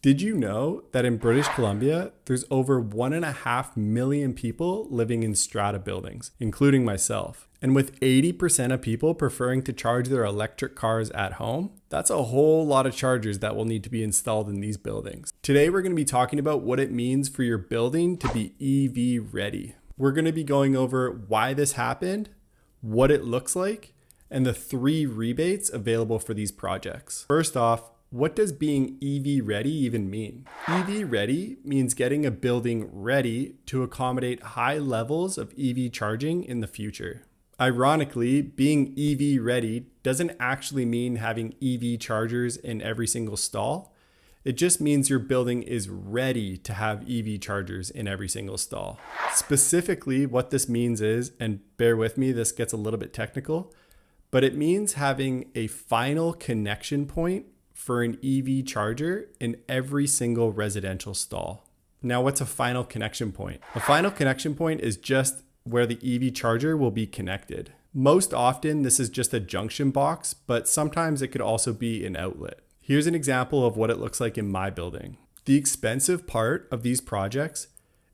Did you know that in British Columbia, there's over 1.5 million people living in strata buildings, including myself? And with 80% of people preferring to charge their electric cars at home, that's a whole lot of chargers that will need to be installed in these buildings. Today, we're going to be talking about what it means for your building to be EV ready. We're going to be going over why this happened, what it looks like, and the 3 rebates available for these projects. First off, what does being EV ready even mean? EV ready means getting a building ready to accommodate high levels of EV charging in the future. Ironically, being EV ready doesn't actually mean having EV chargers in every single stall. It just means your building is ready to have EV chargers in every single stall. Specifically, what this means is, and bear with me, this gets a little bit technical, but it means having a final connection point for an EV charger in every single residential stall. Now, what's a final connection point? A final connection point is just where the EV charger will be connected. Most often, this is just a junction box, but sometimes it could also be an outlet. Here's an example of what it looks like in my building. The expensive part of these projects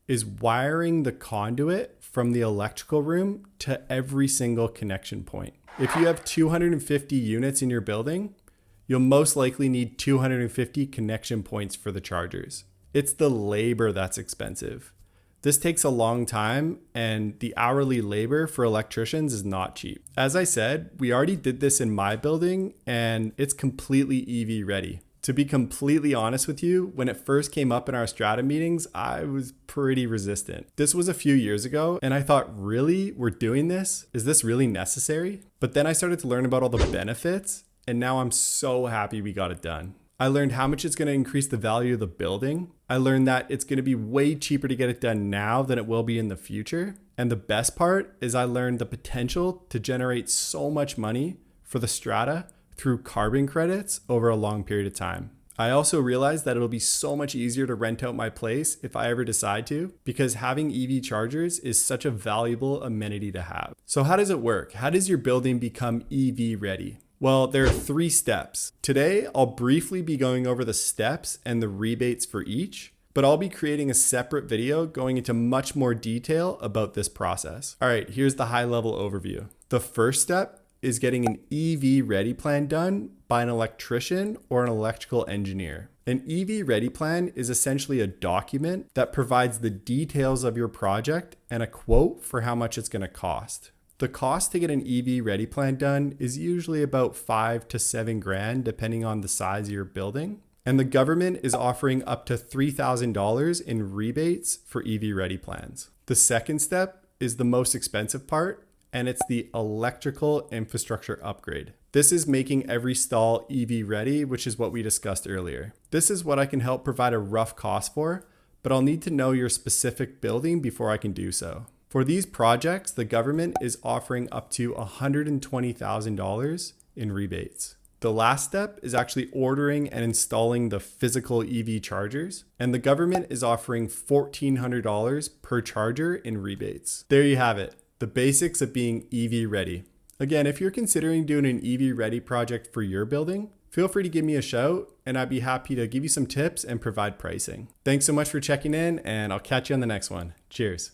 is wiring the conduit from the electrical room to every single connection point. If you have 250 units in your building, you'll most likely need 250 connection points for the chargers. It's the labor that's expensive. This takes a long time, and the hourly labor for electricians is not cheap. As I said, we already did this in my building, and it's completely EV ready. To be completely honest with you, when it first came up in our strata meetings, I was pretty resistant. This was a few years ago, and I thought, really? We're doing this? Is this really necessary? But then I started to learn about all the benefits, and now I'm so happy we got it done. I learned how much it's going to increase the value of the building. I learned that it's going to be way cheaper to get it done now than it will be in the future. And the best part is I learned the potential to generate so much money for the strata through carbon credits over a long period of time. I also realized that it'll be so much easier to rent out my place if I ever decide to, because having EV chargers is such a valuable amenity to have. So how does it work? How does your building become EV ready? Well, there are 3 steps. Today, I'll briefly be going over the steps and the rebates for each, but I'll be creating a separate video going into much more detail about this process. All right, here's the high-level overview. The first step is getting an EV ready plan done by an electrician or an electrical engineer. An EV ready plan is essentially a document that provides the details of your project and a quote for how much it's going to cost. The cost to get an EV ready plan done is usually about $5 to $7 grand, depending on the size of your building. And the government is offering up to $3,000 in rebates for EV ready plans. The second step is the most expensive part, and it's the electrical infrastructure upgrade. This is making every stall EV ready, which is what we discussed earlier. This is what I can help provide a rough cost for, but I'll need to know your specific building before I can do so. For these projects, the government is offering up to $120,000 in rebates. The last step is actually ordering and installing the physical EV chargers, and the government is offering $1,400 per charger in rebates. There you have it, the basics of being EV ready. Again, if you're considering doing an EV ready project for your building, feel free to give me a shout, and I'd be happy to give you some tips and provide pricing. Thanks so much for checking in, and I'll catch you on the next one. Cheers.